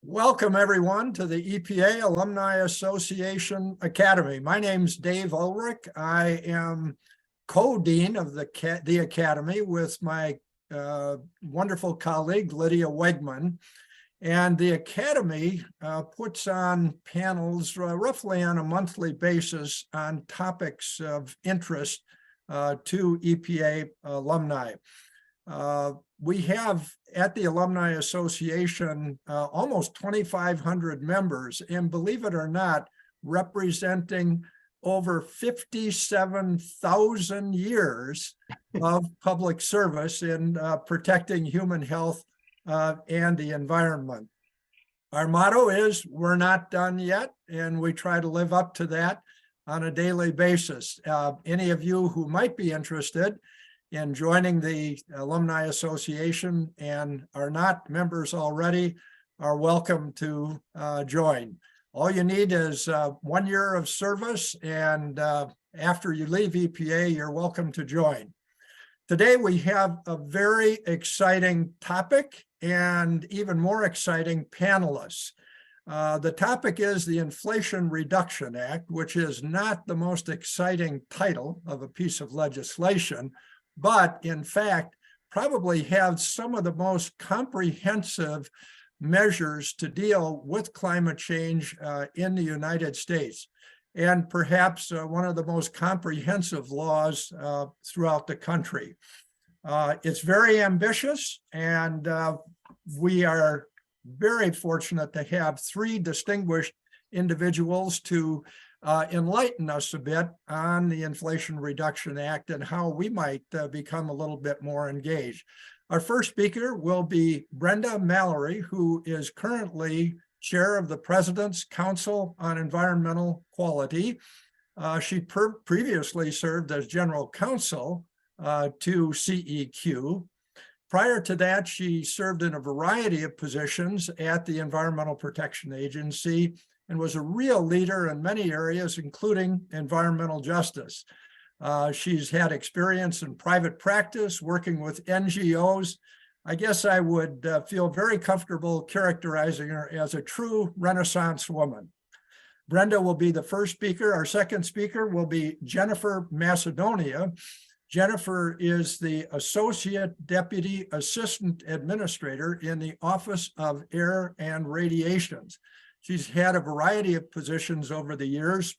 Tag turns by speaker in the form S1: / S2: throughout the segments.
S1: Welcome, everyone, to the EPA Alumni Association Academy. My name's Dave Ulrich. I am co-dean of the Academy with my wonderful colleague, Lydia Wegman. And the Academy puts on panels roughly on a monthly basis on topics of interest to EPA alumni. We have at the Alumni Association almost 2,500 members, and believe it or not, representing over 57,000 years of public service in protecting human health and the environment. Our motto is, we're not done yet, and we try to live up to that on a daily basis. Any of you who might be interested in joining the Alumni Association and are not members already are welcome to join. All you need is 1 year of service, and after you leave EPA, you're welcome to join. Today, we have a very exciting topic and even more exciting panelists. The topic is the Inflation Reduction Act, which is not the most exciting title of a piece of legislation, but in fact, probably have some of the most comprehensive measures to deal with climate change in the United States, and perhaps one of the most comprehensive laws throughout the country. It's very ambitious, and we are very fortunate to have three distinguished individuals to enlighten us a bit on the Inflation Reduction Act and how we might become a little bit more engaged. Our first speaker will be Brenda Mallory, who is currently chair of the President's Council on Environmental Quality. She previously served as general counsel to CEQ. Prior to that, she served in a variety of positions at the Environmental Protection Agency and was a real leader in many areas, including environmental justice. She's had experience in private practice, working with NGOs. I guess I would feel very comfortable characterizing her as a true Renaissance woman. Brenda will be the first speaker. Our second speaker will be Jennifer Macedonia. Jennifer is the Associate Deputy Assistant Administrator in the Office of Air and Radiations. She's had a variety of positions over the years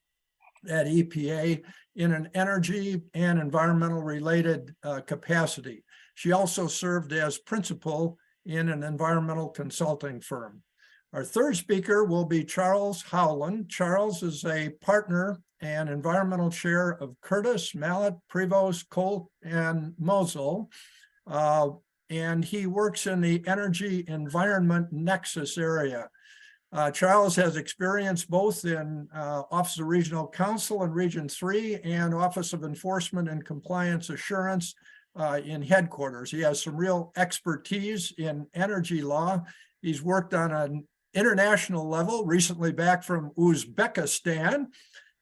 S1: at EPA in an energy and environmental related capacity. She also served as principal in an environmental consulting firm. Our third speaker will be Charles Howland. Charles is a partner and environmental chair of Curtis, Mallet, Prevost, Colt, and Mosel. And he works in the energy environment nexus area. Charles has experience both in Office of Regional Counsel in Region 3 and Office of Enforcement and Compliance Assurance in headquarters. He has some real expertise in energy law. He's worked on an international level, recently back from Uzbekistan,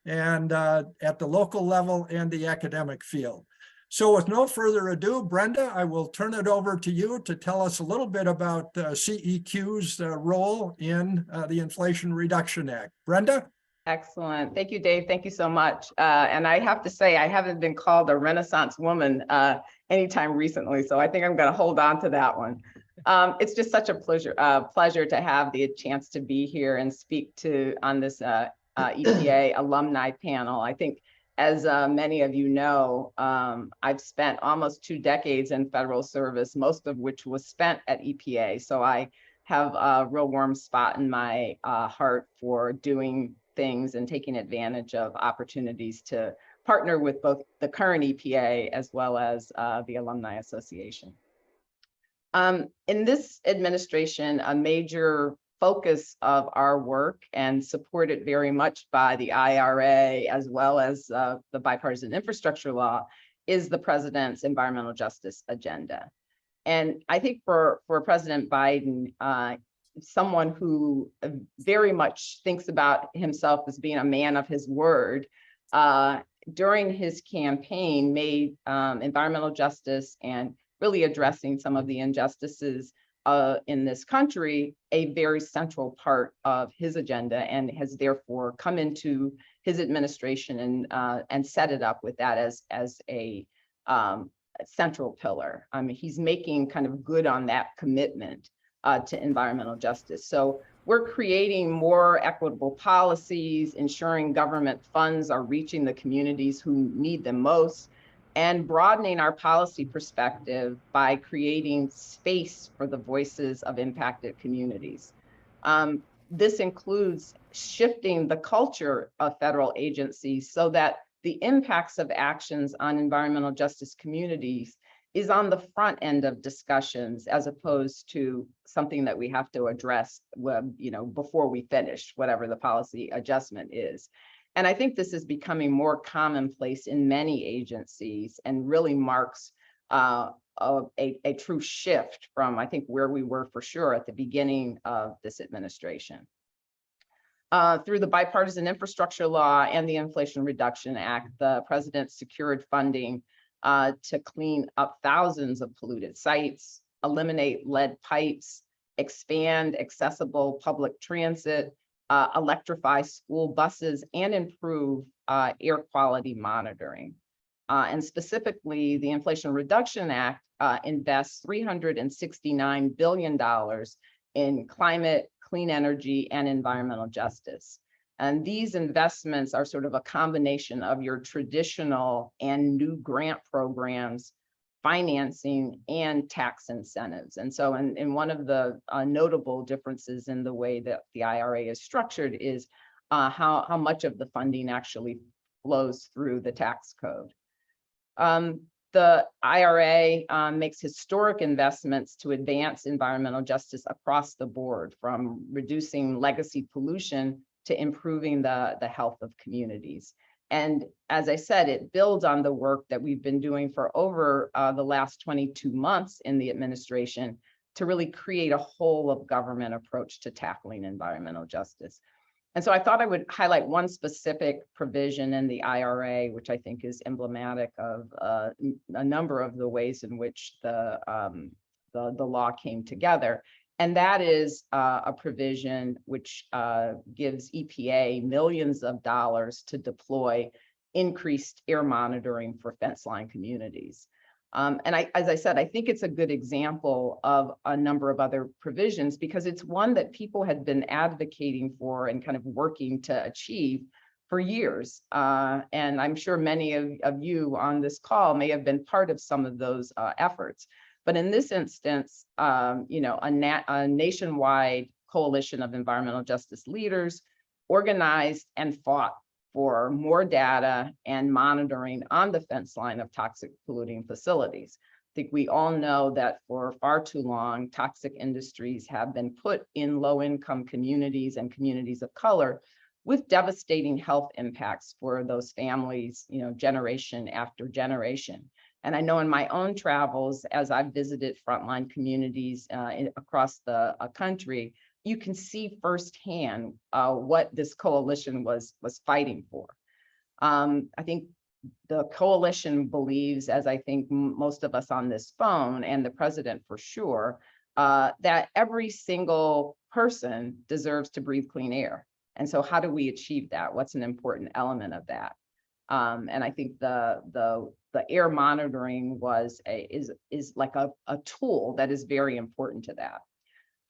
S1: and at the local level and the academic field. So with no further ado, Brenda, I will turn it over to you to tell us a little bit about CEQ's role in the Inflation Reduction Act. Brenda?
S2: Excellent. Thank you, Dave. Thank you so much. And I have to say, I haven't been called a Renaissance woman anytime recently, so I think I'm going to hold on to that one. It's just such a pleasure to have the chance to be here and speak on this EPA alumni panel. I think, as many of you know, I've spent almost 2 decades in federal service, most of which was spent at EPA. So I have a real warm spot in my heart for doing things and taking advantage of opportunities to partner with both the current EPA as well as the Alumni Association. In this administration, a major focus of our work, and supported very much by the IRA as well as the bipartisan infrastructure law, is the president's environmental justice agenda. And I think for President Biden, someone who very much thinks about himself as being a man of his word, during his campaign made environmental justice and really addressing some of the injustices in this country a very central part of his agenda, and has therefore come into his administration and set it up with that as a central pillar. I mean, he's making kind of good on that commitment to environmental justice. So we're creating more equitable policies, ensuring government funds are reaching the communities who need them most, and broadening our policy perspective by creating space for the voices of impacted communities. This includes shifting the culture of federal agencies so that the impacts of actions on environmental justice communities is on the front end of discussions, as opposed to something that we have to address, before we finish whatever the policy adjustment is. And I think this is becoming more commonplace in many agencies, and really marks a true shift from, I think, where we were for sure at the beginning of this administration. Through the Bipartisan Infrastructure Law and the Inflation Reduction Act, the president secured funding to clean up thousands of polluted sites, eliminate lead pipes, expand accessible public transit, electrify school buses, and improve air quality monitoring. And specifically, the Inflation Reduction Act invests $369 billion in climate, clean energy, and environmental justice. And these investments are sort of a combination of your traditional and new grant programs, financing, and tax incentives. And so in one of the notable differences in the way that the IRA is structured is how much of the funding actually flows through the tax code. The IRA makes historic investments to advance environmental justice across the board, from reducing legacy pollution to improving the health of communities. And as I said, it builds on the work that we've been doing for over the last 22 months in the administration to really create a whole of government approach to tackling environmental justice. And so I thought I would highlight one specific provision in the IRA, which I think is emblematic of a number of the ways in which the law came together. And that is a provision which gives EPA millions of dollars to deploy increased air monitoring for fence line communities. And as I said, I think it's a good example of a number of other provisions, because it's one that people had been advocating for and kind of working to achieve for years. And I'm sure many of you on this call may have been part of some of those efforts. But in this instance, a nationwide coalition of environmental justice leaders organized and fought for more data and monitoring on the fence line of toxic polluting facilities. I think we all know that for far too long, toxic industries have been put in low-income communities and communities of color, with devastating health impacts for those families, generation after generation. And I know in my own travels, as I've visited frontline communities across the country, you can see firsthand what this coalition was fighting for. I think the coalition believes, as I think most of us on this phone, and the president for sure, that every single person deserves to breathe clean air. And so how do we achieve that? What's an important element of that? And I think the air monitoring is like a tool that is very important to that.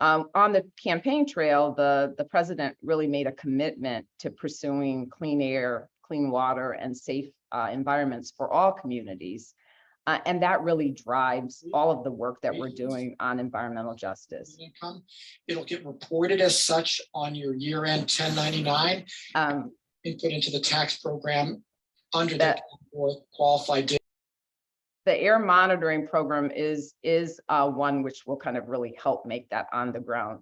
S2: On the campaign trail, the president really made a commitment to pursuing clean air, clean water, and safe environments for all communities. And that really drives all of the work that we're doing on environmental justice.
S3: It'll get reported as such on your year-end 1099, input into the tax program under that qualified.
S2: The air monitoring program is one which will kind of really help make that on the ground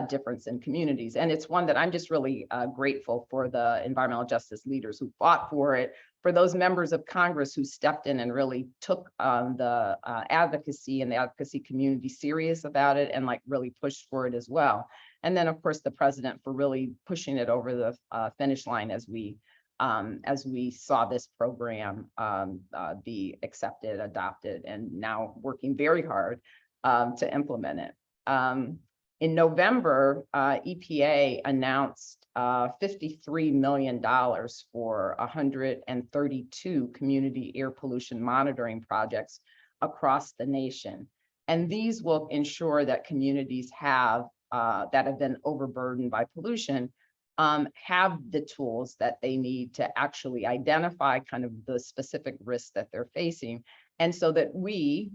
S2: difference in communities. And it's one that I'm just really grateful for the environmental justice leaders who fought for it, for those members of Congress who stepped in and really took the advocacy and the advocacy community serious about it, and really pushed for it as well. And then of course the president for really pushing it over the finish line as we saw this program be accepted, adopted, and now working very hard to implement it. In November, EPA announced $53 million for 132 community air pollution monitoring projects across the nation. And these will ensure that communities that have been overburdened by pollution have the tools that they need to actually identify kind of the specific risks that they're facing. And so that we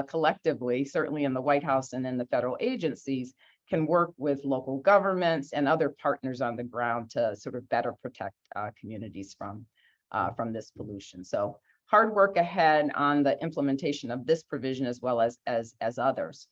S2: collectively, certainly in the White House and in the federal agencies, can work with local governments and other partners on the ground to sort of better protect communities from this pollution. So hard work ahead on the implementation of this provision as well as others.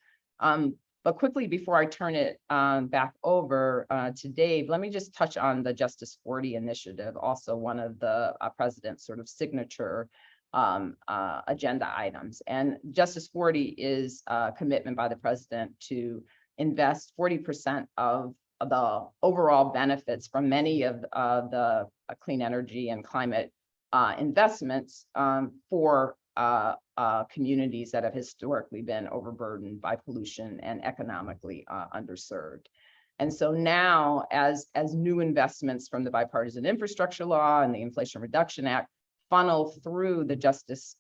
S2: But quickly, before I turn it back over to Dave, let me just touch on the Justice 40 initiative, also one of the president's sort of signature agenda items. And Justice 40 is a commitment by the president to invest 40% of the overall benefits from many of the clean energy and climate investments for communities that have historically been overburdened by pollution and economically underserved. And so now, as new investments from the Bipartisan Infrastructure Law and the Inflation Reduction Act funnel through the Justice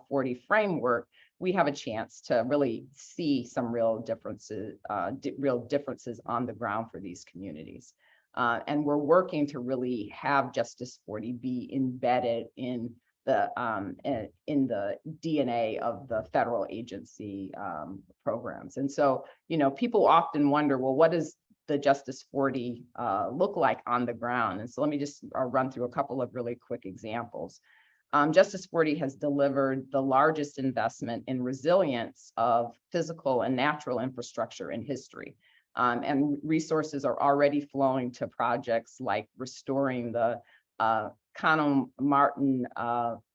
S2: 40 framework, we have a chance to really see some real differences on the ground for these communities. And we're working to really have Justice 40 be embedded in the DNA of the federal agency programs. And so, people often wonder, well, what does the Justice 40 look like on the ground? And so let me just run through a couple of really quick examples. Justice 40 has delivered the largest investment in resilience of physical and natural infrastructure in history. And resources are already flowing to projects like restoring the Cano Martin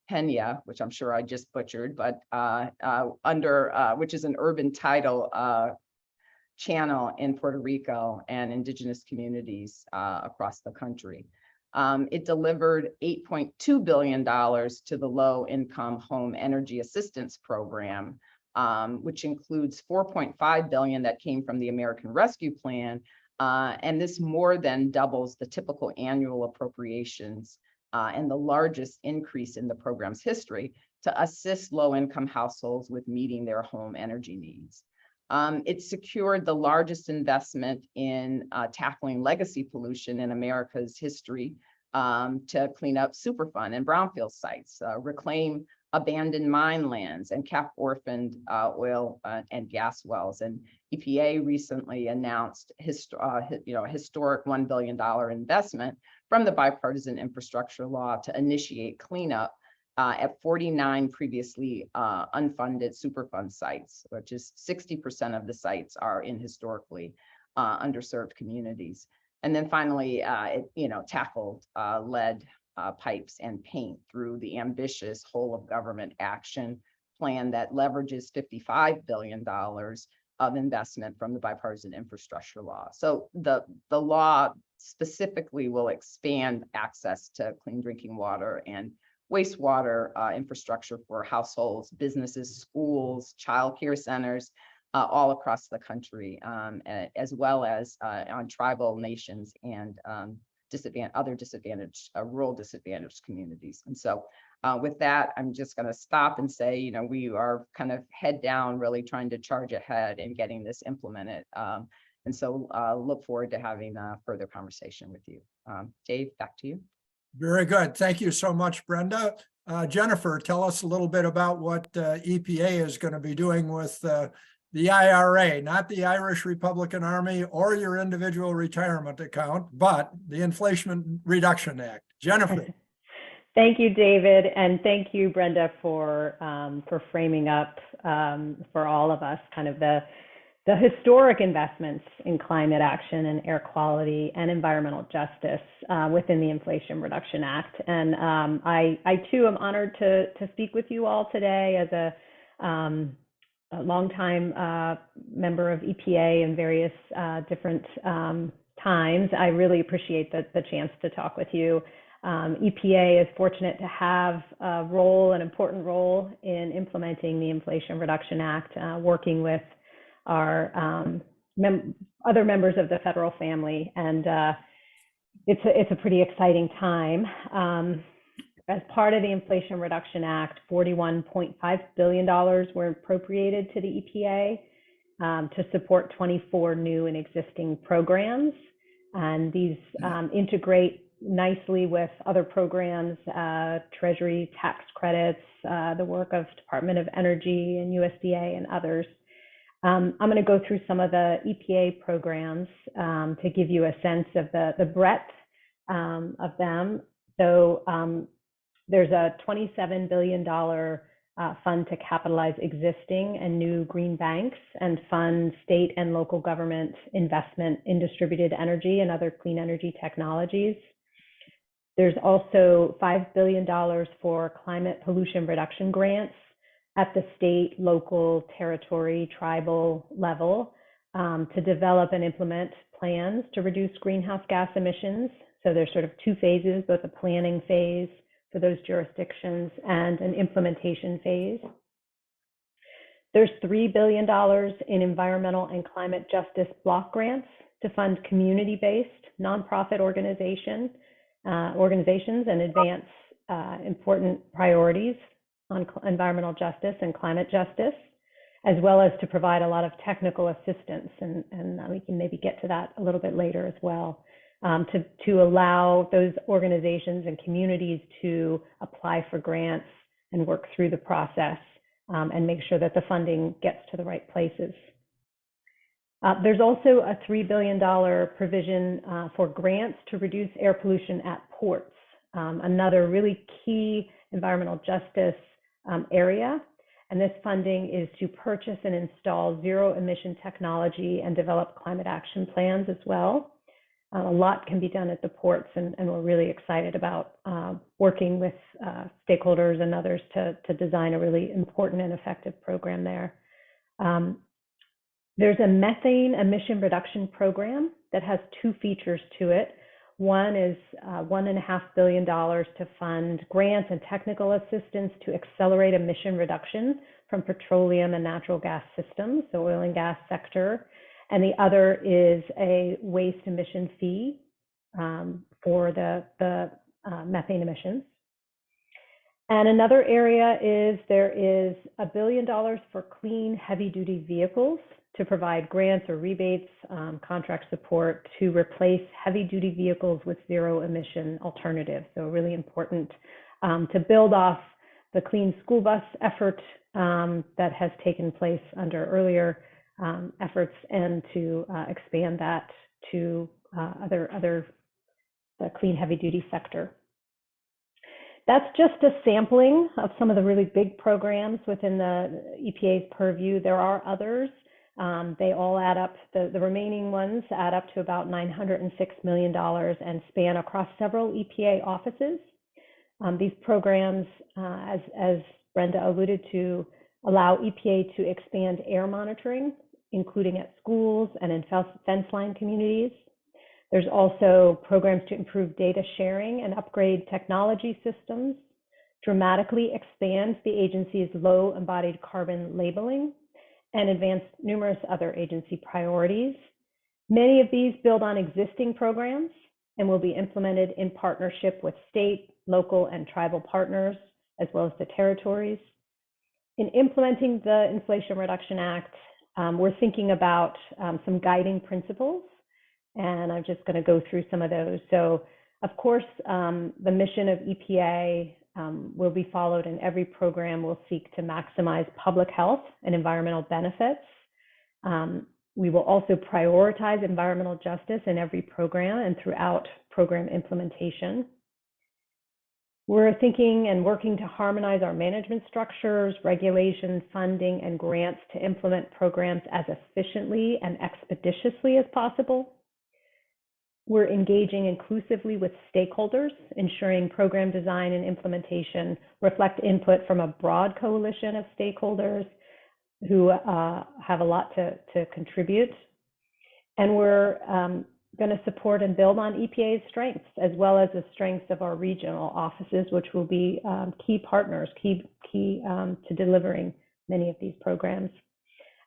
S2: Pena, which I'm sure I just butchered, but which is an urban tidal channel in Puerto Rico and indigenous communities across the country. It delivered $8.2 billion to the Low Income Home Energy Assistance Program, which includes $4.5 billion that came from the American Rescue Plan. And this more than doubles the typical annual appropriations and the largest increase in the program's history to assist low-income households with meeting their home energy needs. It secured the largest investment in tackling legacy pollution in America's history to clean up Superfund and brownfield sites, reclaim abandoned mine lands, and cap orphaned oil and gas wells. And EPA recently announced a historic $1 billion investment from the Bipartisan Infrastructure Law to initiate cleanup at 49 previously unfunded Superfund sites, which is 60% of the sites are in historically underserved communities. And then finally, it tackled lead pipes and paint through the ambitious whole of government action plan that leverages $55 billion of investment from the Bipartisan Infrastructure Law. So the law specifically will expand access to clean drinking water and wastewater infrastructure for households, businesses, schools, child care centers, all across the country, as well as on tribal nations and other disadvantaged, rural disadvantaged communities. And so with that, I'm just going to stop and say, we are kind of head down, really trying to charge ahead and getting this implemented. And so look forward to having a further conversation with you. Dave, back to you.
S1: Very good. Thank you so much, Brenda. Jennifer, tell us a little bit about what EPA is going to be doing with the IRA, not the Irish Republican Army or your individual retirement account, but the Inflation Reduction Act. Jennifer.
S4: Thank you, David, and thank you, Brenda, for framing up for all of us kind of the historic investments in climate action and air quality and environmental justice within the Inflation Reduction Act. And I too am honored to speak with you all today as a longtime member of EPA in various different times. I really appreciate the chance to talk with you. EPA is fortunate to have an important role in implementing the Inflation Reduction Act, working with our other members of the federal family. And it's a pretty exciting time. As part of the Inflation Reduction Act, $41.5 billion were appropriated to the EPA to support 24 new and existing programs. And these integrate nicely with other programs, Treasury tax credits, the work of Department of Energy and USDA and others. I'm going to go through some of the EPA programs to give you a sense of the breadth of them. So there's a $27 billion fund to capitalize existing and new green banks and fund state and local government investment in distributed energy and other clean energy technologies. There's also $5 billion for climate pollution reduction grants at the state, local, territory, tribal level to develop and implement plans to reduce greenhouse gas emissions. So there's sort of two phases, both a planning phase for those jurisdictions and an implementation phase. There's $3 billion in environmental and climate justice block grants to fund community-based nonprofit organizations and advance important priorities on environmental justice and climate justice, as well as to provide a lot of technical assistance. And we can maybe get to that a little bit later as well, to allow those organizations and communities to apply for grants and work through the process and make sure that the funding gets to the right places. There's also a $3 billion provision for grants to reduce air pollution at ports, another really key environmental justice area. And this funding is to purchase and install zero emission technology and develop climate action plans as well. A lot can be done at the ports, and we're really excited about working with stakeholders and others to design a really important and effective program there. There's a methane emission reduction program that has two features to it. One is $1.5 billion to fund grants and technical assistance to accelerate emission reduction from petroleum and natural gas systems, so oil and gas sector. And the other is a waste emission fee for the methane emissions. And another area is there is $1 billion for clean heavy duty vehicles to provide grants or rebates, contract support to replace heavy duty vehicles with zero emission alternatives. So really important to build off the clean school bus effort that has taken place under earlier efforts, and to expand that to the clean heavy duty sector. That's just a sampling of some of the really big programs within the EPA's purview. There are others. They all add up, the remaining ones add up to about $906 million and span across several EPA offices. These programs, as Brenda alluded to, allow EPA to expand air monitoring, including at schools and in fence line communities. There's also programs to improve data sharing and upgrade technology systems, dramatically expand the agency's low embodied carbon labeling, and advance numerous other agency priorities. Many of these build on existing programs and will be implemented in partnership with state, local, and tribal partners, as well as the territories. In implementing the Inflation Reduction Act, we're thinking about some guiding principles, and I'm just going to go through some of those. So, of course, the mission of EPA will be followed, and every program will seek to maximize public health and environmental benefits. We will also prioritize environmental justice in every program and throughout program implementation. We're thinking and working to harmonize our management structures, regulations, funding, and grants to implement programs as efficiently and expeditiously as possible. We're engaging inclusively with stakeholders, ensuring program design and implementation reflect input from a broad coalition of stakeholders who have a lot to contribute. And we're going to support and build on EPA's strengths, as well as the strengths of our regional offices, which will be key partners, key to delivering many of these programs.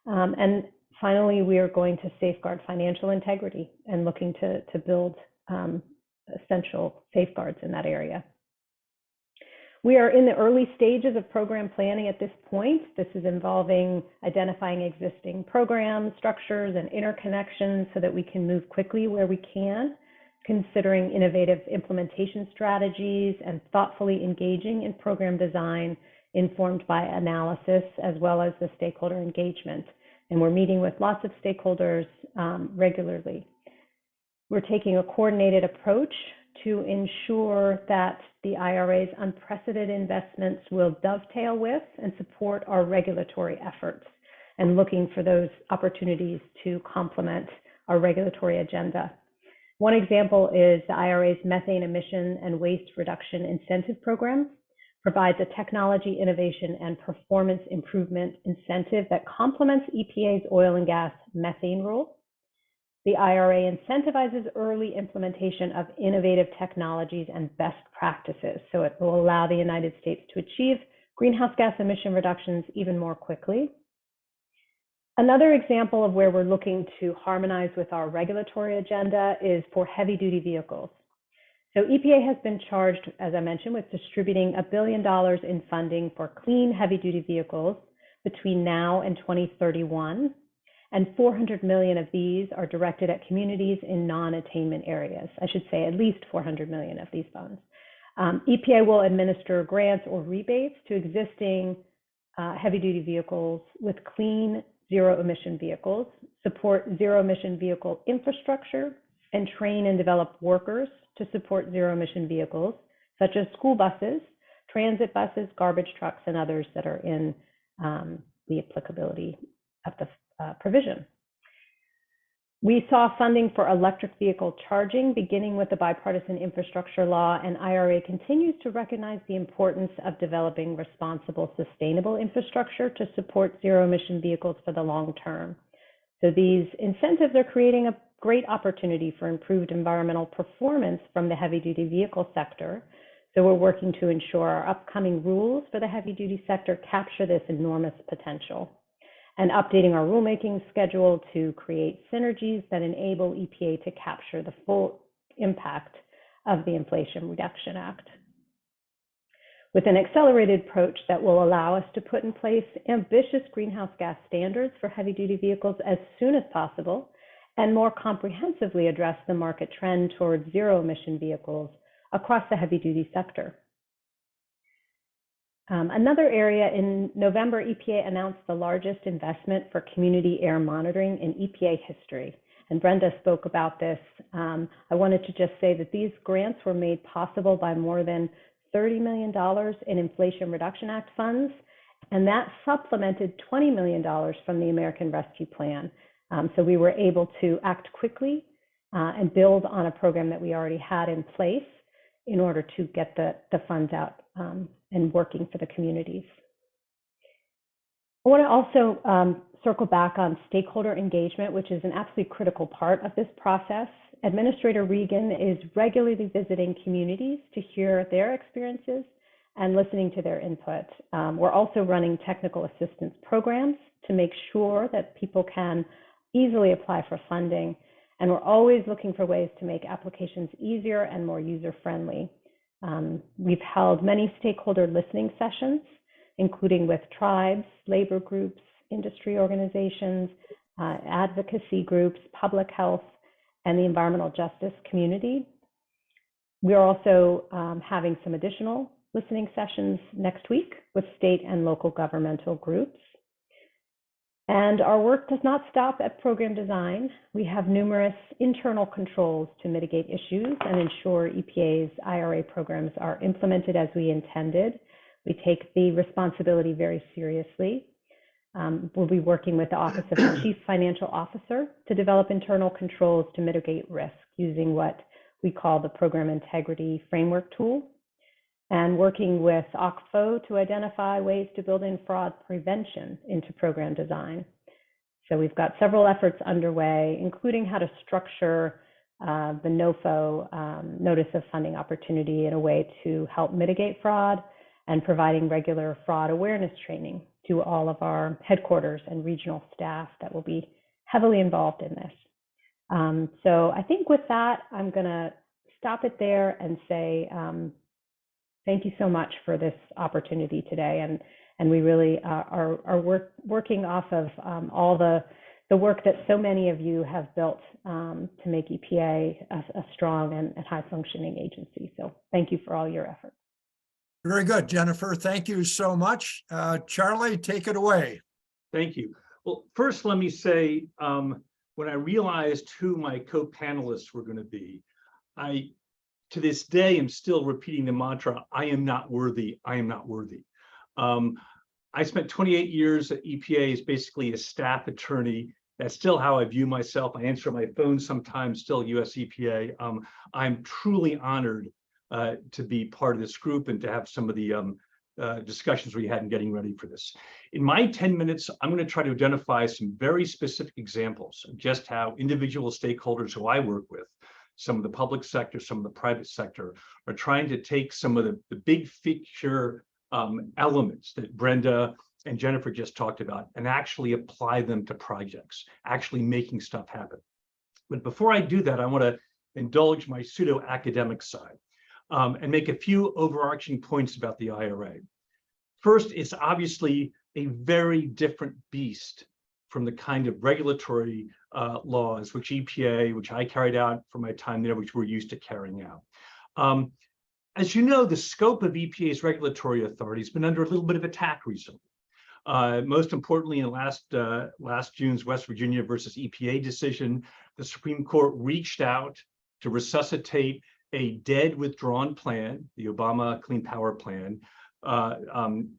S4: And Finally, we are going to safeguard financial integrity and looking to build essential safeguards in that area. We are in the early stages of program planning at this point. This is involving identifying existing programs, structures, and interconnections so that we can move quickly where we can, considering innovative implementation strategies and thoughtfully engaging in program design informed by analysis as well as the stakeholder engagement. And we're meeting with lots of stakeholders regularly. We're taking a coordinated approach to ensure that the IRA's unprecedented investments will dovetail with and support our regulatory efforts, and looking for those opportunities to complement our regulatory agenda. One example is the IRA's methane emission and waste reduction incentive program provides a technology innovation and performance improvement incentive that complements EPA's oil and gas methane rule. The IRA incentivizes early implementation of innovative technologies and best practices, so it will allow the United States to achieve greenhouse gas emission reductions even more quickly. Another example of where we're looking to harmonize with our regulatory agenda is for heavy-duty vehicles. So EPA has been charged, as I mentioned, with distributing $1 billion in funding for clean heavy-duty vehicles between now and 2031. And 400 million of these are directed at communities in non-attainment areas. I should say at least 400 million of these funds. EPA will administer grants or rebates to existing heavy-duty vehicles with clean zero-emission vehicles, support zero-emission vehicle infrastructure, and train and develop workers to support zero-emission vehicles, such as school buses, transit buses, garbage trucks, and others that are in the applicability of the provision. We saw funding for electric vehicle charging beginning with the bipartisan infrastructure law, and IRA continues to recognize the importance of developing responsible, sustainable infrastructure to support zero-emission vehicles for the long term. So these incentives are creating a great opportunity for improved environmental performance from the heavy-duty vehicle sector. So we're working to ensure our upcoming rules for the heavy-duty sector capture this enormous potential, and updating our rulemaking schedule to create synergies that enable EPA to capture the full impact of the Inflation Reduction Act, with an accelerated approach that will allow us to put in place ambitious greenhouse gas standards for heavy-duty vehicles as soon as possible, and more comprehensively address the market trend towards zero-emission vehicles across the heavy-duty sector. Another area, in November, EPA announced the largest investment for community air monitoring in EPA history. And Brenda spoke about this. I wanted to just say that these grants were made possible by more than $30 million in Inflation Reduction Act funds, and that supplemented $20 million from the American Rescue Plan. So we were able to act quickly and build on a program that we already had in place in order to get the funds out and working for the communities. I want to also circle back on stakeholder engagement, which is an absolutely critical part of this process. Administrator Regan is regularly visiting communities to hear their experiences and listening to their input. We're also running technical assistance programs to make sure that people can easily apply for funding. And we're always looking for ways to make applications easier and more user-friendly. We've held many stakeholder listening sessions, including with tribes, labor groups, industry organizations, advocacy groups, public health, and the environmental justice community. We're also having some additional listening sessions next week with state and local governmental groups. And our work does not stop at program design. We have numerous internal controls to mitigate issues and ensure EPA's IRA programs are implemented as we intended. We take the responsibility very seriously. We'll be working with the Office of the Chief Financial Officer to develop internal controls to mitigate risk using what we call the Program Integrity Framework tool, and working with OCFO to identify ways to build in fraud prevention into program design. So we've got several efforts underway, including how to structure the NOFO, Notice of Funding Opportunity, in a way to help mitigate fraud, and providing regular fraud awareness training to all of our headquarters and regional staff that will be heavily involved in this. So I think with that, I'm going to stop it there and say thank you so much for this opportunity today. And we really are working off of all the work that so many of you have built to make EPA a strong and high functioning agency. So thank you for all your efforts.
S1: Very good, Jennifer. Thank you so much. Charlie, take it away.
S5: Thank you. Well, first, let me say, when I realized who my co-panelists were going to be, to this day, am still repeating the mantra, I am not worthy, I am not worthy. I spent 28 years at EPA as basically a staff attorney. That's still how I view myself. I answer my phone sometimes, still US EPA. I'm truly honored to be part of this group and to have some of the discussions we had in getting ready for this. In my 10 minutes, I'm going to try to identify some very specific examples of just how individual stakeholders who I work with, some of the public sector, some of the private sector, are trying to take some of the big picture elements that Brenda and Jennifer just talked about and actually apply them to projects, actually making stuff happen. But before I do that, I want to indulge my pseudo-academic side and make a few overarching points about the IRA. First, it's obviously a very different beast from the kind of regulatory laws which EPA, which I carried out for my time there, which we're used to carrying out. As you know, the scope of EPA's regulatory authority has been under a little bit of attack recently. Most importantly, in last June's West Virginia versus EPA decision, the Supreme Court reached out to resuscitate a dead, withdrawn plan, the Obama Clean Power Plan,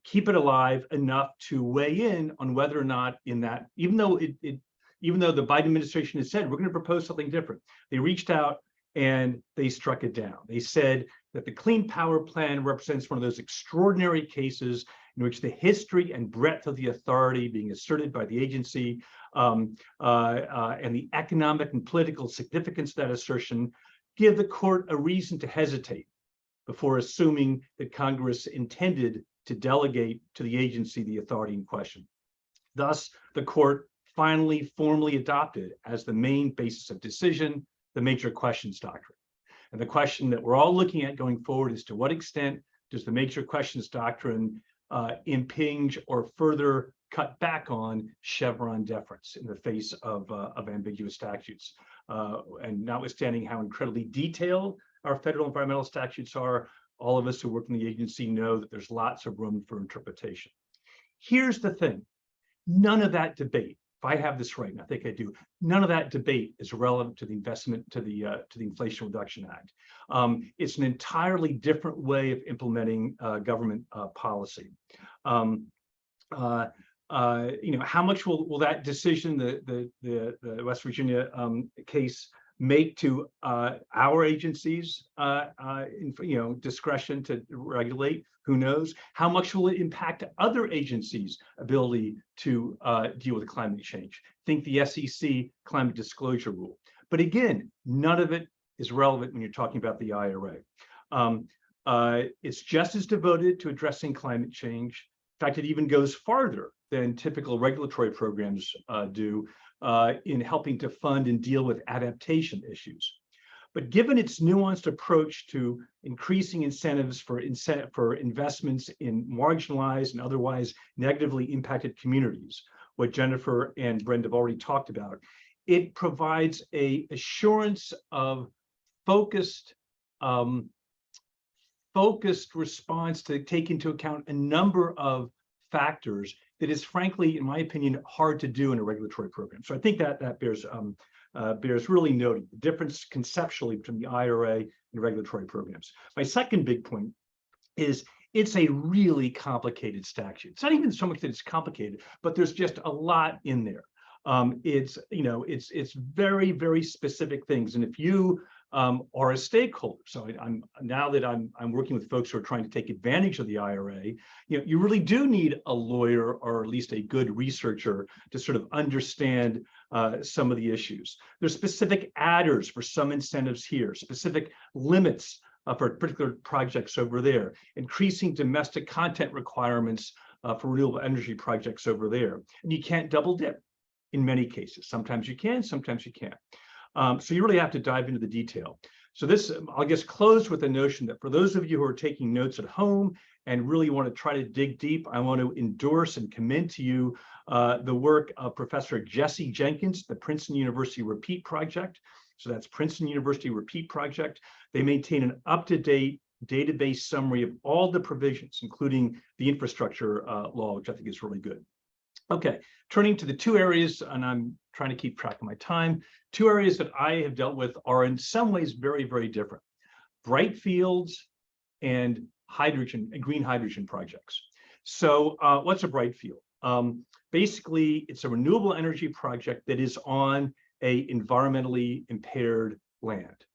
S5: keep it alive enough to weigh in on whether or not in that, even though the Biden administration has said, we're going to propose something different, they reached out and they struck it down. They said that the Clean Power Plan represents one of those extraordinary cases in which the history and breadth of the authority being asserted by the agency and the economic and political significance of that assertion give the court a reason to hesitate before assuming that Congress intended to delegate to the agency the authority in question. Thus, the court finally formally adopted as the main basis of decision the major questions doctrine. And the question that we're all looking at going forward is, to what extent does the major questions doctrine impinge or further cut back on Chevron deference in the face of ambiguous statutes? And notwithstanding how incredibly detailed our federal environmental statutes are, all of us who work in the agency know that there's lots of room for interpretation. Here's the thing, none of that debate, if I have this right, and I think I do, none of that debate is relevant to the investment, to the Inflation Reduction Act. It's an entirely different way of implementing government policy. You know, how much will that decision, the West Virginia case, make to our agencies, discretion to regulate? Who knows? How much will it impact other agencies' ability to deal with climate change? Think the SEC climate disclosure rule. But again, none of it is relevant when you're talking about the IRA. It's just as devoted to addressing climate change. In fact, it even goes farther than typical regulatory programs do in helping to fund and deal with adaptation issues. But given its nuanced approach to increasing incentives for investments in marginalized and otherwise negatively impacted communities, what Jennifer and Brenda have already talked about, it provides an assurance of focused response to take into account a number of factors that is, frankly, in my opinion, hard to do in a regulatory program. So I think that bears really noting the difference conceptually between the IRA and regulatory programs. My second big point is it's a really complicated statute. It's not even so much that it's complicated, but there's just a lot in there. It's very, very specific things. And if you are a stakeholder, so I'm working with folks who are trying to take advantage of the IRA, you really do need a lawyer or at least a good researcher to sort of understand some of the issues. There's specific adders for some incentives here, specific limits for particular projects over there, increasing domestic content requirements for renewable energy projects over there. And you can't double dip. in many cases. Sometimes you can, sometimes you can't. So you really have to dive into the detail. So this, I'll just close with the notion that for those of you who are taking notes at home and really want to try to dig deep, I want to endorse and commend to you the work of Professor Jesse Jenkins, the Princeton University Repeat Project. So that's Princeton University Repeat Project. They maintain an up-to-date database summary of all the provisions, including the infrastructure law, which I think is really good. Okay, turning to the two areas, and I'm trying to keep track of my time, two areas that I have dealt with are in some ways very, very different. Bright fields and hydrogen and green hydrogen projects. So what's a bright field? Basically, it's a renewable energy project that is on a environmentally impaired land.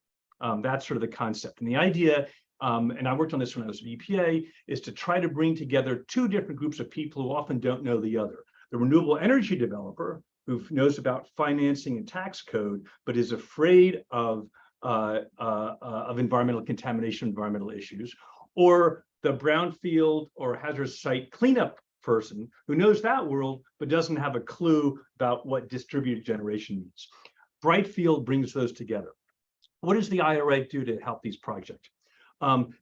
S5: That's sort of the concept. And the idea, and I worked on this when I was at EPA, is to try to bring together two different groups of people who often don't know the other. The renewable energy developer, who knows about financing and tax code, but is afraid of environmental contamination, environmental issues, or the brownfield or hazardous site cleanup person who knows that world, but doesn't have a clue about what distributed generation means. Brightfield brings those together. What does the IRA do to help these projects?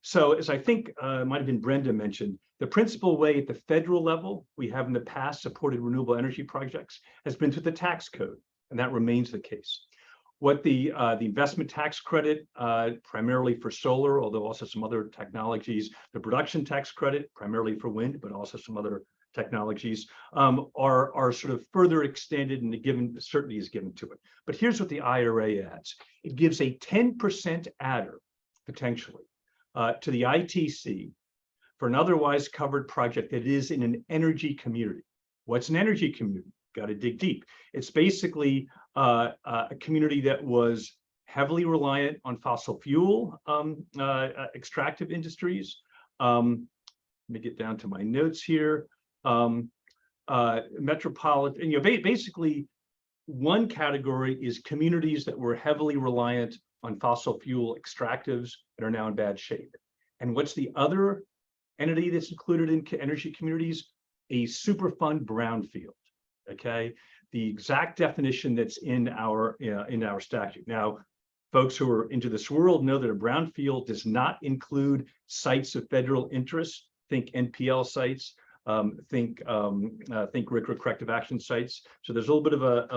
S5: So as I think might have been Brenda mentioned, the principal way at the federal level we have in the past supported renewable energy projects has been through the tax code, and that remains the case. What the investment tax credit, primarily for solar, although also some other technologies, the production tax credit, primarily for wind, but also some other technologies, are sort of further extended, and the certainty is given to it. But here's what the IRA adds. It gives a 10% adder, potentially, to the ITC for an otherwise covered project that is in an energy community. What's an energy community? Got to dig deep. It's basically a community that was heavily reliant on fossil fuel extractive industries. Let me get down to my notes here. Metropolitan, basically one category is communities that were heavily reliant on fossil fuel extractives and are now in bad shape. And what's the other entity that's included in energy communities? A Superfund brownfield. Okay, the exact definition that's in our statute. Now, folks who are into this world know that a brownfield does not include sites of federal interest. Think NPL sites. Think RCRA corrective action sites. So there's a little bit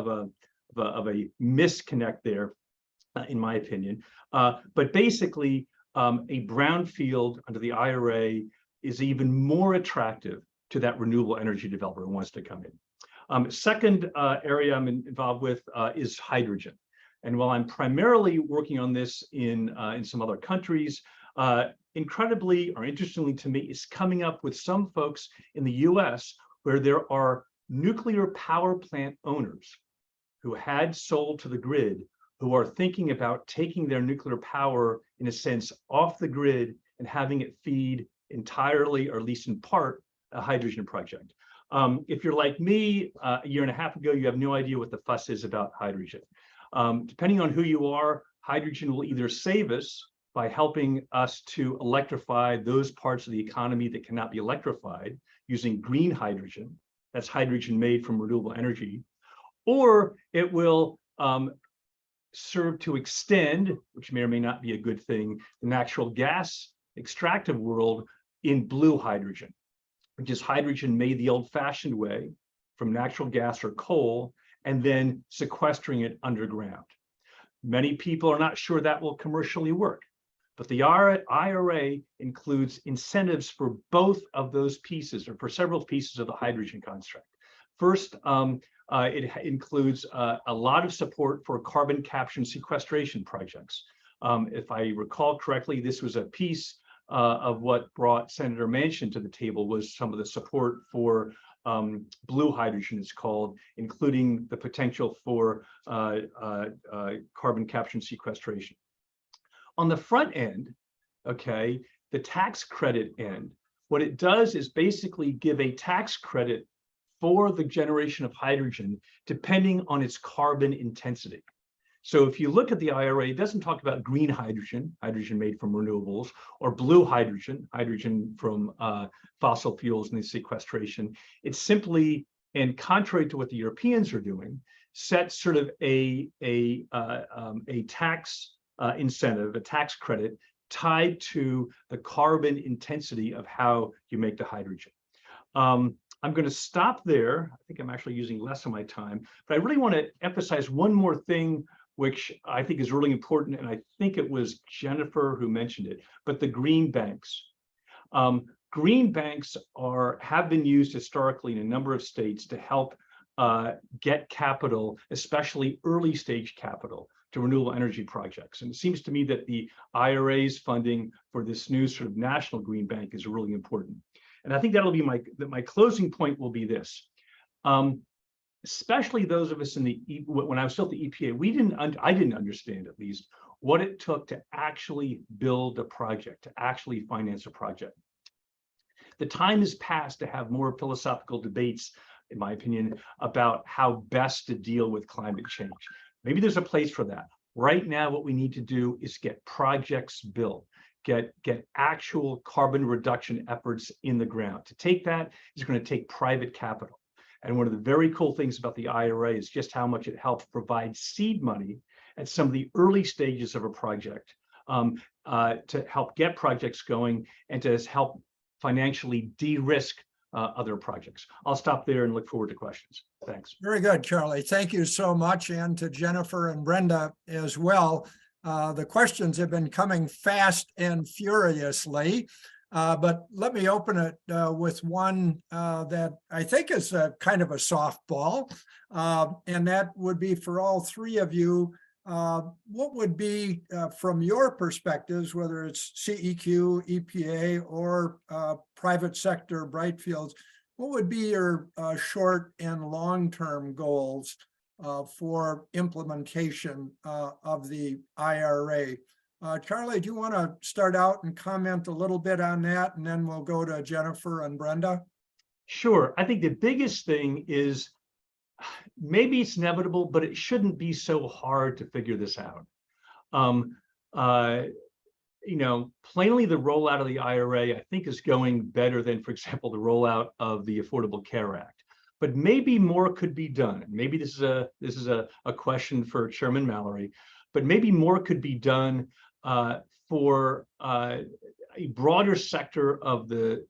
S5: of a misconnect there, in my opinion. But basically, a brownfield under the IRA is even more attractive to that renewable energy developer who wants to come in. Second area I'm involved with is hydrogen. And while I'm primarily working on this in some other countries, incredibly or interestingly to me, is coming up with some folks in the US where there are nuclear power plant owners who had sold to the grid, who are thinking about taking their nuclear power, in a sense, off the grid and having it feed entirely, or at least in part, a hydrogen project. If you're like me, a year and a half ago, you have no idea what the fuss is about hydrogen. Depending on who you are, hydrogen will either save us by helping us to electrify those parts of the economy that cannot be electrified using green hydrogen. That's hydrogen made from renewable energy. Or it will serve to extend, which may or may not be a good thing, the natural gas extractive world in blue hydrogen, which is hydrogen made the old-fashioned way from natural gas or coal, and then sequestering it underground. Many people are not sure that will commercially work, but the IRA includes incentives for both of those pieces, or for several pieces of the hydrogen construct. First, it includes a lot of support for carbon capture and sequestration projects. If I recall correctly, this was a piece of what brought Senator Manchin to the table, was some of the support for blue hydrogen, it's called, including the potential for carbon capture and sequestration. On the front end, okay, the tax credit end, what it does is basically give a tax credit for the generation of hydrogen depending on its carbon intensity. So if you look at the IRA, it doesn't talk about green hydrogen, hydrogen made from renewables, or blue hydrogen, hydrogen from fossil fuels and the sequestration. It simply and contrary to what the Europeans are doing, set sort of a tax incentive, a tax credit tied to the carbon intensity of how you make the hydrogen. I'm going to stop there. I think I'm actually using less of my time, but I really want to emphasize one more thing, which I think is really important, and I think it was Jennifer who mentioned it, but the green banks. Green banks have been used historically in a number of states to help get capital, especially early stage capital, to renewable energy projects. And it seems to me that the IRA's funding for this new sort of national green bank is really important. And I think that'll be my closing point will be this. Especially those of us when I was still at the EPA, I didn't understand at least what it took to actually build a project, to actually finance a project. The time has passed to have more philosophical debates, in my opinion, about how best to deal with climate change. Maybe there's a place for that. Right now, what we need to do is get projects built, get actual carbon reduction efforts in the ground. To take that is going to take private capital. And one of the very cool things about the IRA is just how much it helps provide seed money at some of the early stages of a project to help get projects going and to help financially de-risk other projects. I'll stop there and look forward to questions. Thanks.
S1: Very good, Charlie. Thank you so much. And to Jennifer and Brenda as well. The questions have been coming fast and furiously, but let me open it with one that I think is a kind of a softball, and that would be for all three of you. What would be, from your perspectives, whether it's CEQ, EPA, or private sector Brightfields, what would be your short and long-term goals for implementation of the IRA? Charlie, do you want to start out and comment a little bit on that, and then we'll go to Jennifer and Brenda?
S5: Sure. I think the biggest thing is, maybe it's inevitable, but it shouldn't be so hard to figure this out. Plainly the rollout of the IRA, I think, is going better than, for example, the rollout of the Affordable Care Act. But maybe more could be done. Maybe this is a question for Chairman Mallory, but maybe more could be done for a broader sector of the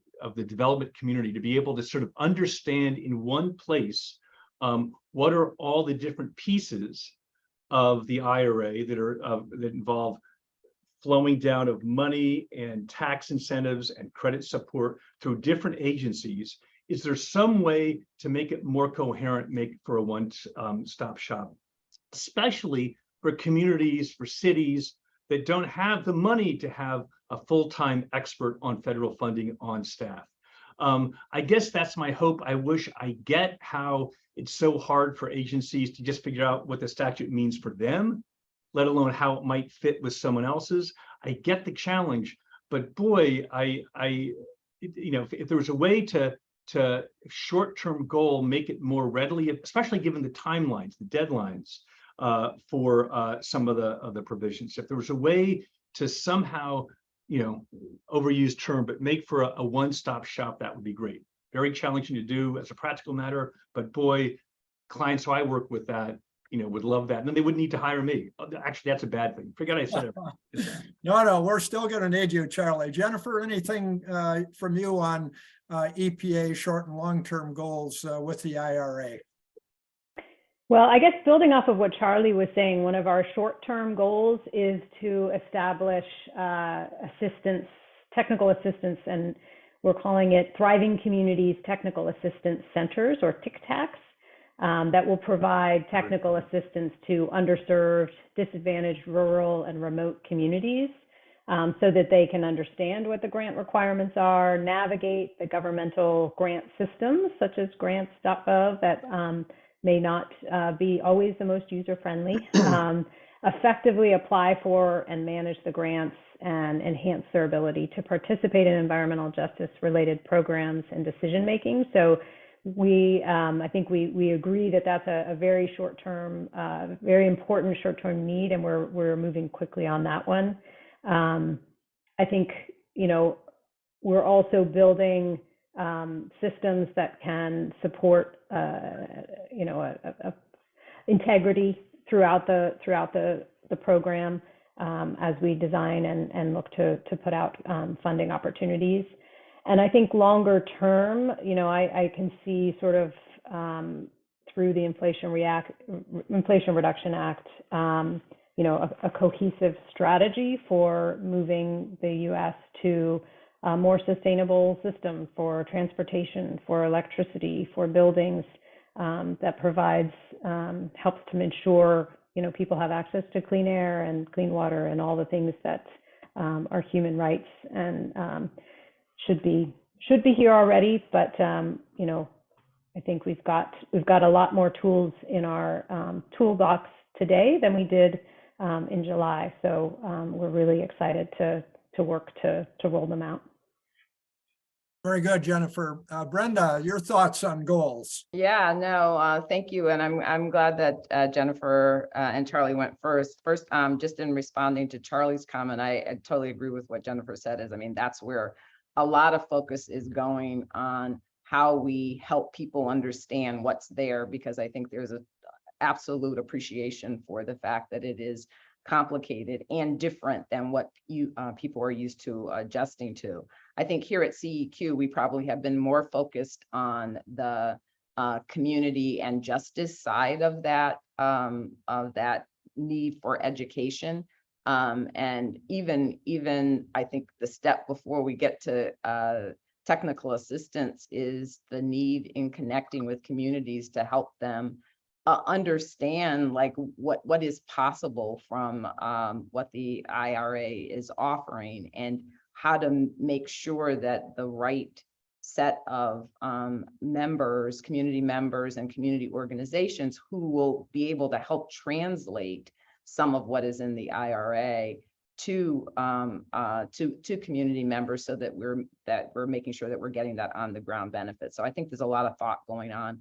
S5: development community to be able to sort of understand in one place what are all the different pieces of the IRA that involve flowing down of money and tax incentives and credit support through different agencies. Is there some way to make it more coherent, make for a one-stop shop, especially for communities, for cities that don't have the money to have a full-time expert on federal funding on staff? I guess that's my hope. I wish I get how it's so hard for agencies to just figure out what the statute means for them, let alone how it might fit with someone else's. I get the challenge, but boy, if there was a way to short-term goal, make it more readily, especially given the timelines, the deadlines for some of the provisions. If there was a way to somehow, overused term, but make for a one-stop shop, that would be great. Very challenging to do as a practical matter, but boy, clients who I work with that, would love that. And then they wouldn't need to hire me. Actually, that's a bad thing. Forget I said it.
S1: No, we're still going to need you, Charlie. Jennifer, anything from you on EPA short and long-term goals with the IRA?
S4: Well, I guess building off of what Charlie was saying, one of our short-term goals is to establish technical assistance, and we're calling it Thriving Communities Technical Assistance Centers, or TICTACs, that will provide technical assistance to underserved, disadvantaged, rural, and remote communities, so that they can understand what the grant requirements are, navigate the governmental grant systems, such as grants.gov, that may not be always the most user-friendly, effectively apply for and manage the grants, and enhance their ability to participate in environmental justice-related programs and decision-making. So I think we agree that that's a very short-term, very important short-term need, and we're moving quickly on that one. I think, we're also building systems that can support you know, a integrity throughout the program as we design and look to put out funding opportunities. And I think longer term, you know, I can see sort of through the Inflation Reduction Act, you know, a cohesive strategy for moving the U.S. to a more sustainable system for transportation, for electricity, for buildings that provides, helps to ensure, you know, people have access to clean air and clean water and all the things that are human rights and should be here already. But, you know, I think we've got a lot more tools in our toolbox today than we did in July. So we're really excited to work to roll them out.
S1: Very good, Jennifer. Brenda, your thoughts on goals?
S2: Yeah, no, thank you. And I'm glad that Jennifer and Charlie went first. First, just in responding to Charlie's comment, I totally agree with what Jennifer said. I mean, that's where a lot of focus is going on how we help people understand what's there, because I think there's an absolute appreciation for the fact that it is complicated and different than what people are used to adjusting to. I think here at CEQ, we probably have been more focused on the community and justice side of that need for education. And even I think the step before we get to technical assistance is the need in connecting with communities to help them understand like what is possible from what the IRA is offering, and how to make sure that the right set of members, community members and community organizations who will be able to help translate some of what is in the IRA to community members, so that we're making sure that we're getting that on the ground benefit. So I think there's a lot of thought going on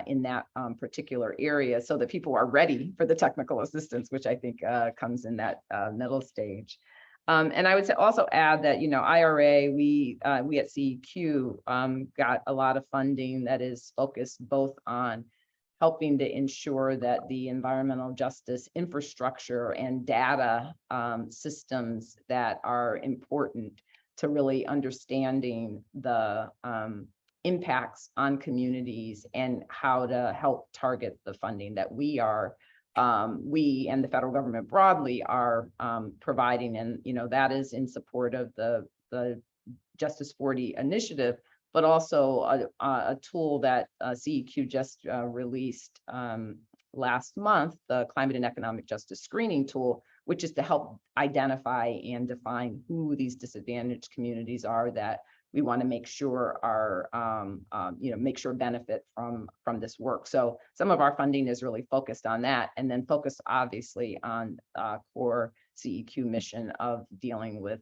S2: in that particular area, so that people are ready for the technical assistance, which I think comes in that middle stage. And I would also add that, you know, IRA, we at CEQ got a lot of funding that is focused both on helping to ensure that the environmental justice infrastructure and data systems that are important to really understanding the impacts on communities and how to help target the funding that we and the federal government broadly are providing. And, you know, that is in support of the Justice 40 initiative, but also a tool that CEQ just released last month, the Climate and Economic Justice Screening Tool, which is to help identify and define who these disadvantaged communities are that we want to make sure are, make sure benefit from this work. So some of our funding is really focused on that, and then focused obviously on core CEQ mission of dealing with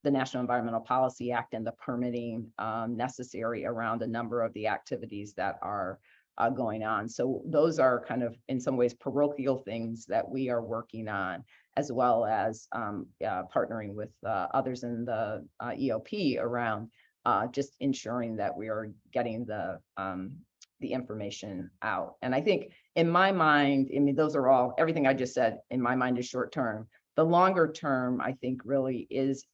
S2: the National Environmental Policy Act and the permitting necessary around a number of the activities that are going on. So those are kind of, in some ways, parochial things that we are working on, as well as partnering with others in the EOP around just ensuring that we are getting the information out. And I think in my mind, I mean, those are all, everything I just said in my mind is short term. The longer term, I think, really is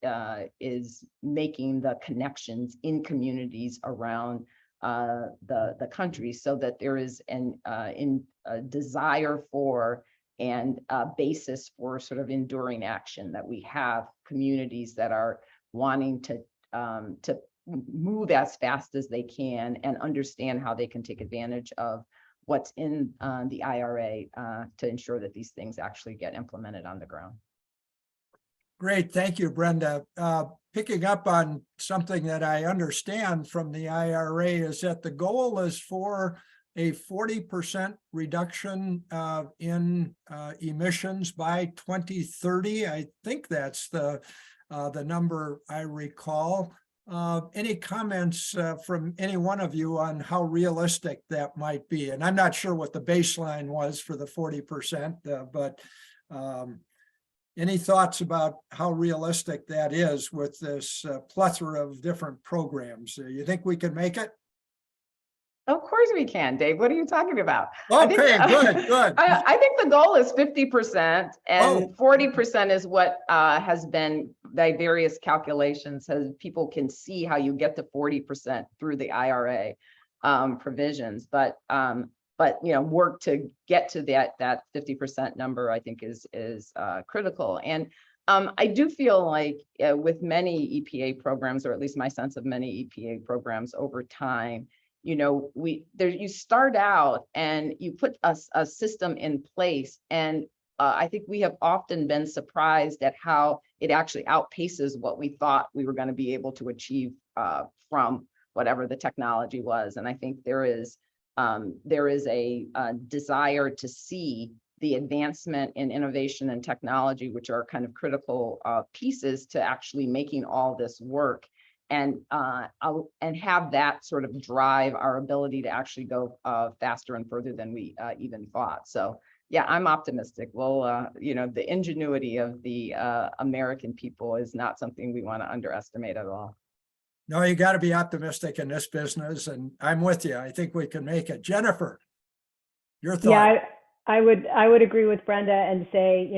S2: making the connections in communities around the country, so that there is a desire for and a basis for sort of enduring action, that we have communities that are wanting to move as fast as they can and understand how they can take advantage of what's in the IRA to ensure that these things actually get implemented on the ground.
S1: Great, thank you, Brenda. Picking up on something that I understand from the IRA is that the goal is for a 40% reduction in emissions by 2030. I think that's the number I recall. Any comments from any one of you on how realistic that might be? And I'm not sure what the baseline was for the 40%, but any thoughts about how realistic that is with this plethora of different programs? You think we can make it?
S2: Of course we can, Dave. What are you talking about? I think-
S1: Okay, good.
S2: I think the goal is 50% and
S1: Oh.
S2: 40% is what has been by various calculations, as people can see how you get to 40% through the IRA provisions. But work to get to that 50% number, I think is critical. And I do feel like with many EPA programs, or at least my sense of many EPA programs over time, you start out and you put a system in place, and I think we have often been surprised at how it actually outpaces what we thought we were going to be able to achieve from whatever the technology was. And I think there is a desire to see the advancement in innovation and technology, which are kind of critical pieces to actually making all this work, and have that sort of drive our ability to actually go faster and further than we even thought. So yeah, I'm optimistic. Well, the ingenuity of the American people is not something we want to underestimate at all.
S1: No, you got to be optimistic in this business, and I'm with you. I think we can make it. Jennifer, your thought?
S4: Yeah, I would agree with Brenda and say,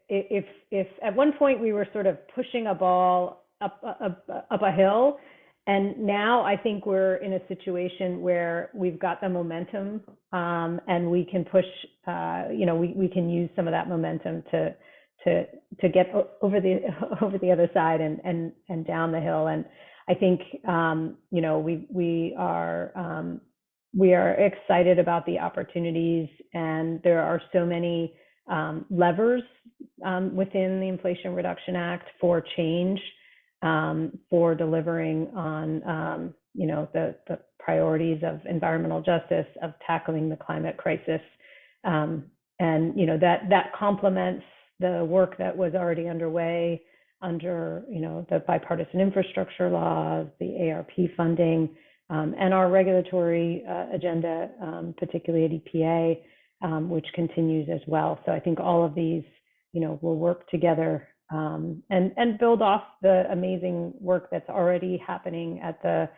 S4: if at one point we were sort of pushing a ball up a hill, and now I think we're in a situation where we've got the momentum, and we can push. We can use some of that momentum to get over the other side and down the hill. And I think we are excited about the opportunities, and there are so many levers within the Inflation Reduction Act for change, for delivering on the priorities of environmental justice, of tackling the climate crisis, and that complements the work that was already underway under the bipartisan infrastructure laws, the ARP funding, and our regulatory agenda, particularly at EPA, which continues as well. So I think all of these, will work together and build off the amazing work that's already happening at the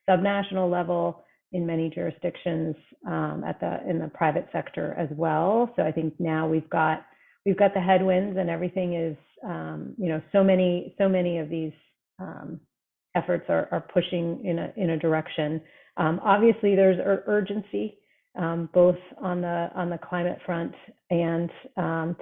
S4: subnational level in many jurisdictions, in the private sector as well. So I think now we've got the headwinds, and everything is, so many of these efforts are pushing in a direction. Obviously, there's urgency, both on the climate front and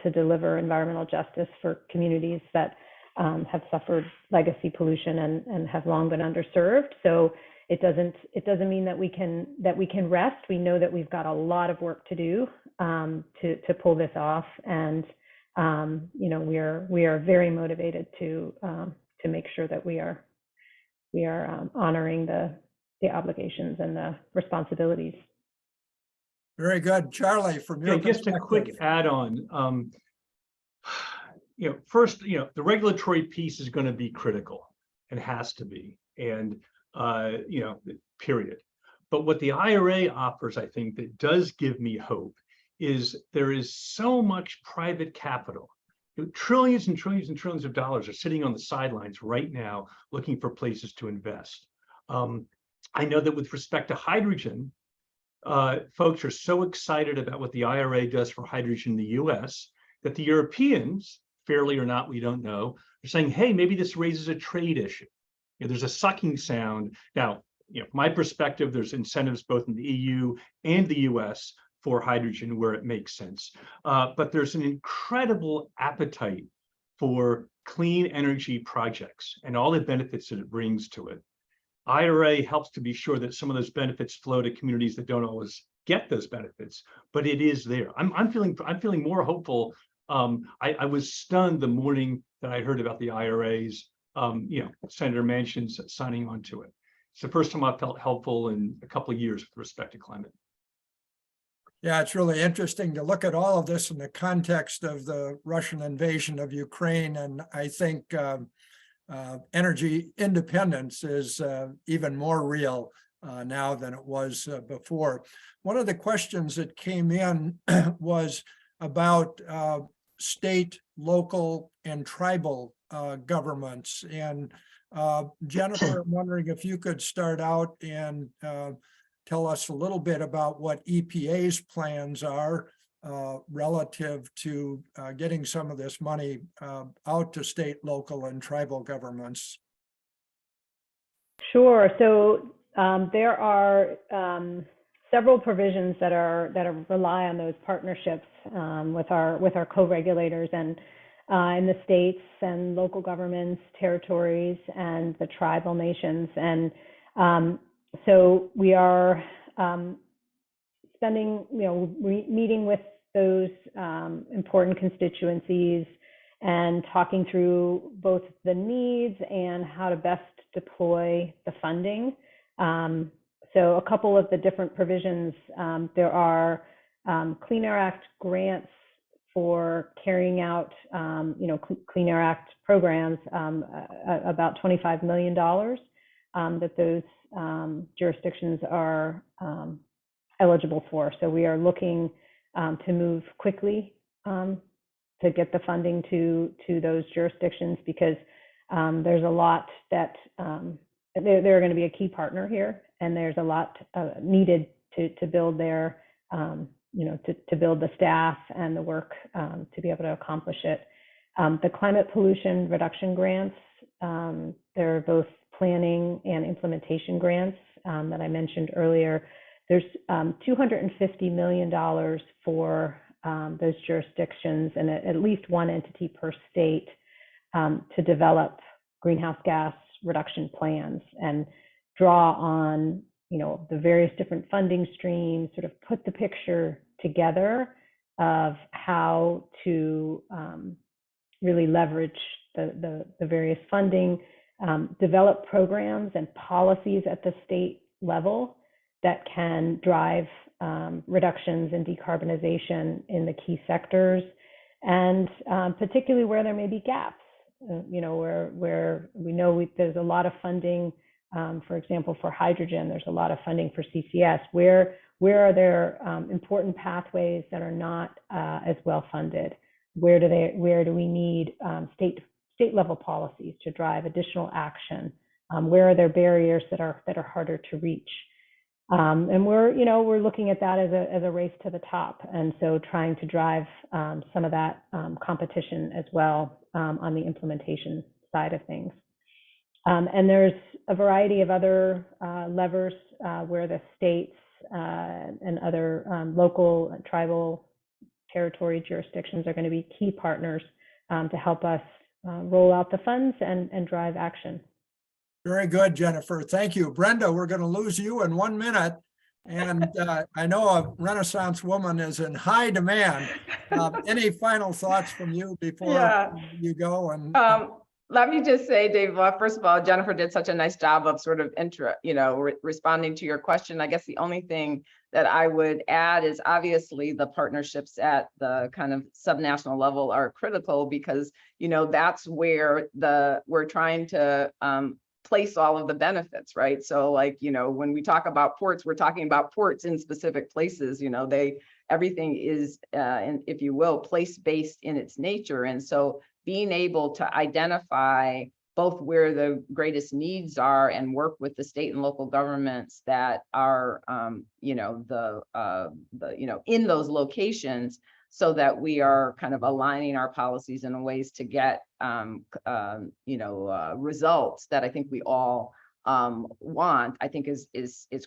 S4: to deliver environmental justice for communities that have suffered legacy pollution and have long been underserved. So it doesn't mean that we can rest. We know that we've got a lot of work to do to pull this off, and we are very motivated to make sure that we are honoring the obligations and the responsibilities.
S1: Very good. Charlie, from your
S5: just a quick add-on. First, the regulatory piece is going to be critical and has to be, and period. But what the IRA offers, I think, that does give me hope is there is so much private capital. Trillions and trillions and trillions of dollars are sitting on the sidelines right now looking for places to invest. I know that with respect to hydrogen, folks are so excited about what the IRA does for hydrogen in the US that the Europeans, fairly or not, we don't know, are saying, hey, maybe this raises a trade issue. There's a sucking sound. Now, from my perspective, there's incentives both in the EU and the US for hydrogen where it makes sense. But there's an incredible appetite for clean energy projects and all the benefits that it brings to it. IRA helps to be sure that some of those benefits flow to communities that don't always get those benefits, but it is there. I'm feeling more hopeful. I was stunned the morning that I heard about the IRAs, Senator Manchin's signing on to it. It's the first time I've felt helpful in a couple of years with respect to climate.
S1: Yeah, it's really interesting to look at all of this in the context of the Russian invasion of Ukraine. And I think energy independence is even more real now than it was before. One of the questions that came in was about state, local, and tribal governments. And Jennifer, I'm wondering if you could start out and tell us a little bit about what EPA's plans are relative to getting some of this money out to state, local, and tribal governments.
S4: Sure. So there are several provisions that rely on those partnerships with our co-regulators and in the states and local governments, territories, and the tribal nations. And so we are spending, meeting with those important constituencies and talking through both the needs and how to best deploy the funding. So a couple of the different provisions, there are Clean Air Act grants for carrying out, Clean Air Act programs, about $25 million that those jurisdictions are eligible for. So we are looking to move quickly to get the funding to those jurisdictions, because there's a lot that they're going to be a key partner here, and there's a lot needed to build their, to build the staff and the work to be able to accomplish it. The climate pollution reduction grants, they're both planning and implementation grants that I mentioned earlier. There's $250 million for those jurisdictions and at least one entity per state to develop greenhouse gas reduction plans and draw on, the various different funding streams, sort of put the picture together of how to really leverage the various funding, develop programs and policies at the state level that can drive reductions in decarbonization in the key sectors, and particularly where there may be gaps, where we know there's a lot of funding, for example, for hydrogen, there's a lot of funding for CCS. Where are there important pathways that are not as well funded? Where do we need state level policies to drive additional action? Where are there barriers that are harder to reach? And we're looking at that as a race to the top, and so trying to drive some of that competition as well on the implementation side of things. And there's a variety of other levers where the states and other local, tribal, territory jurisdictions are going to be key partners to help us roll out the funds and drive action.
S1: Very good, Jennifer. Thank you. Brenda, we're going to lose you in 1 minute. And I know a Renaissance woman is in high demand. Any final thoughts from you before you go? And
S2: let me just say, Dave, well, first of all, Jennifer did such a nice job of sort of responding to your question. I guess the only thing that I would add is obviously the partnerships at the kind of subnational level are critical, because, that's where we're trying to place all of the benefits, right? So when we talk about ports, we're talking about ports in specific places, everything is, if you will, place-based in its nature. And so being able to identify both where the greatest needs are and work with the state and local governments that are, in those locations, so that we are kind of aligning our policies in ways to get, results that I think we all want, I think is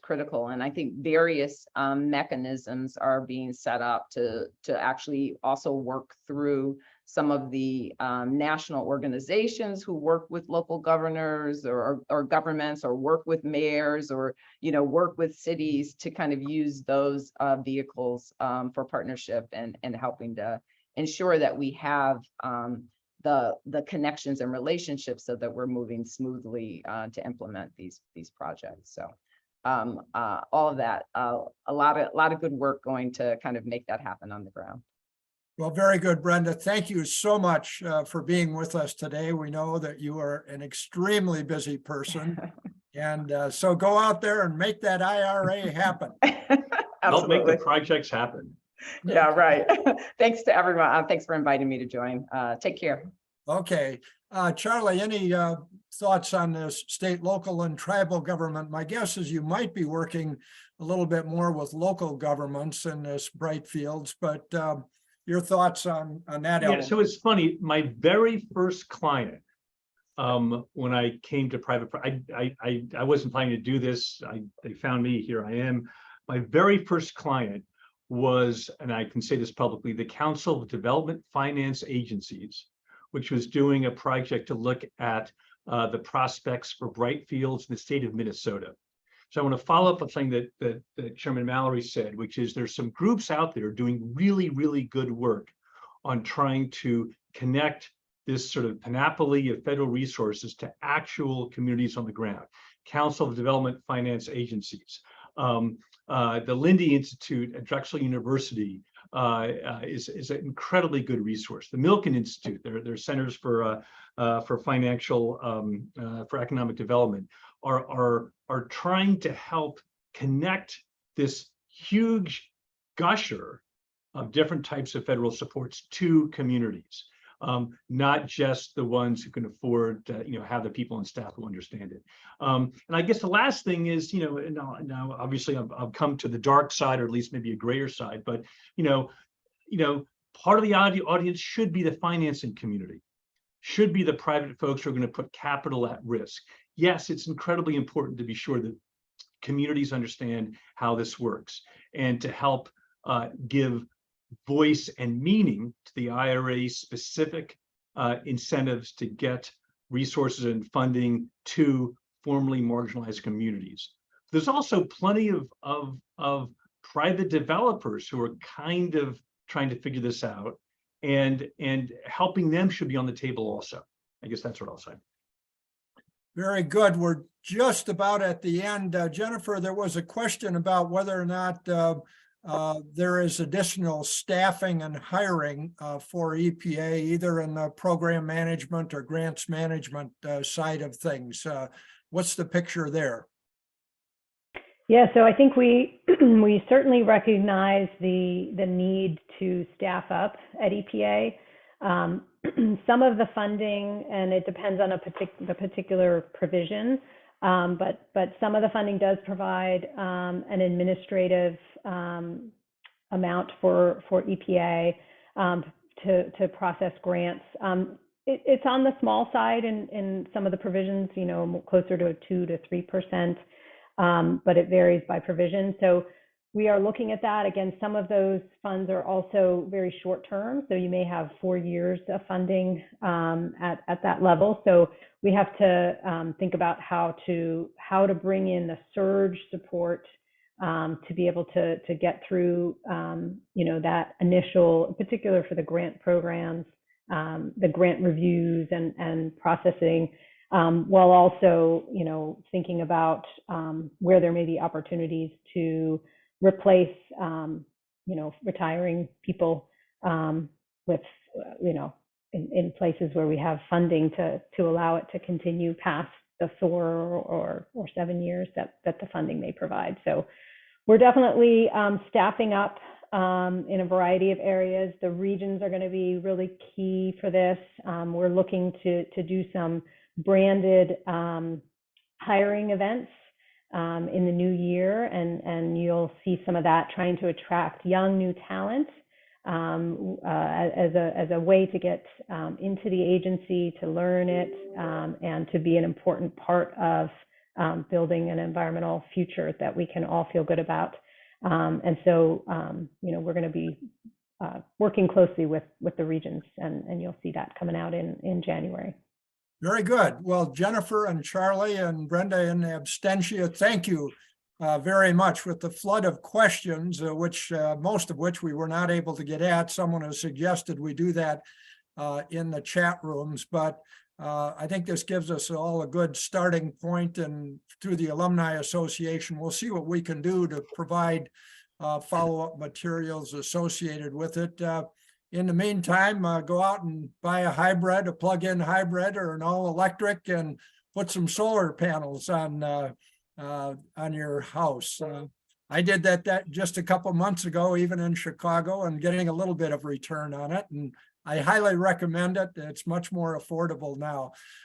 S2: critical. And I think various mechanisms are being set up to actually also work through some of the national organizations who work with local governors or governments, or work with mayors, or work with cities to kind of use those vehicles for partnership and helping to ensure that we have the connections and relationships so that we're moving smoothly to implement these projects. So all of that, a lot of good work going to kind of make that happen on the ground.
S1: well, very good, Brenda. Thank you so much for being with us today. We know that you are an extremely busy person. And so go out there and make that IRA happen.
S5: Help make the projects happen.
S2: Yeah, right. Thanks to everyone. Thanks for inviting me to join. Take care.
S1: Okay, Charlie, any thoughts on this state, local, and tribal government? My guess is you might be working a little bit more with local governments in this Brightfields, but your thoughts on that
S5: Yeah,
S1: element?
S5: so it's funny, my very first client, when I came to I wasn't planning to do this. They found me, here I am. My very first client was, and I can say this publicly, the Council of Development Finance Agencies, which was doing a project to look at the prospects for Brightfields in the state of Minnesota. So I want to follow up on something that Chairman Mallory said, which is there's some groups out there doing really, really good work on trying to connect this sort of panoply of federal resources to actual communities on the ground. Council of Development Finance Agencies, the Lindy Institute at Drexel University is an incredibly good resource. The Milken Institute, their centers for financial for economic development are trying to help connect this huge gusher of different types of federal supports to communities. Not just the ones who can afford to, have the people and staff who understand it. And I guess the last thing is, now obviously I've come to the dark side, or at least maybe a grayer side, but part of the audience should be the financing community, should be the private folks who are going to put capital at risk. Yes, it's incredibly important to be sure that communities understand how this works and to help give voice and meaning to the IRA's specific incentives to get resources and funding to formerly marginalized communities. There's also plenty of private developers who are kind of trying to figure this out, and helping them should be on the table also. I guess that's what I'll say.
S1: Very good. We're just about at the end. Jennifer, there was a question about whether or not there is additional staffing and hiring for EPA, either in the program management or grants management side of things. What's the picture there?
S4: Yeah, so I think we we certainly recognize the need to staff up at EPA. Some of the funding, and it depends on the particular provision, but some of the funding does provide an administrative amount for EPA to process grants. It's on the small side in some of the provisions, closer to 2 to 3%, but it varies by provision. So we are looking at that. Again, some of those funds are also very short term. So you may have 4 years of funding at that level. So we have to think about how to bring in the surge support to be able to get through, that initial, in particular for the grant programs, the grant reviews and processing, while also, thinking about where there may be opportunities to replace, retiring people with, in places where we have funding to allow it to continue past the 4 or 7 years that the funding may provide. So we're definitely staffing up in a variety of areas. The regions are going to be really key for this. We're looking to do some branded hiring events in the new year, and you'll see some of that, trying to attract young new talent as a way to get into the agency, to learn it, and to be an important part of building an environmental future that we can all feel good about. And so, we're going to be working closely with the regions, and you'll see that coming out in January.
S1: Very good. Well, Jennifer and Charlie and Brenda and Abstentia, thank you very much. With the flood of questions, which most of which we were not able to get at. Someone has suggested we do that in the chat rooms, but I think this gives us all a good starting point, and through the Alumni Association, we'll see what we can do to provide follow-up materials associated with it. In the meantime, go out and buy a hybrid, a plug-in hybrid or an all-electric, and put some solar panels on your house. I did that just a couple months ago, even in Chicago, and getting a little bit of return on it, and I highly recommend it. It's much more affordable now.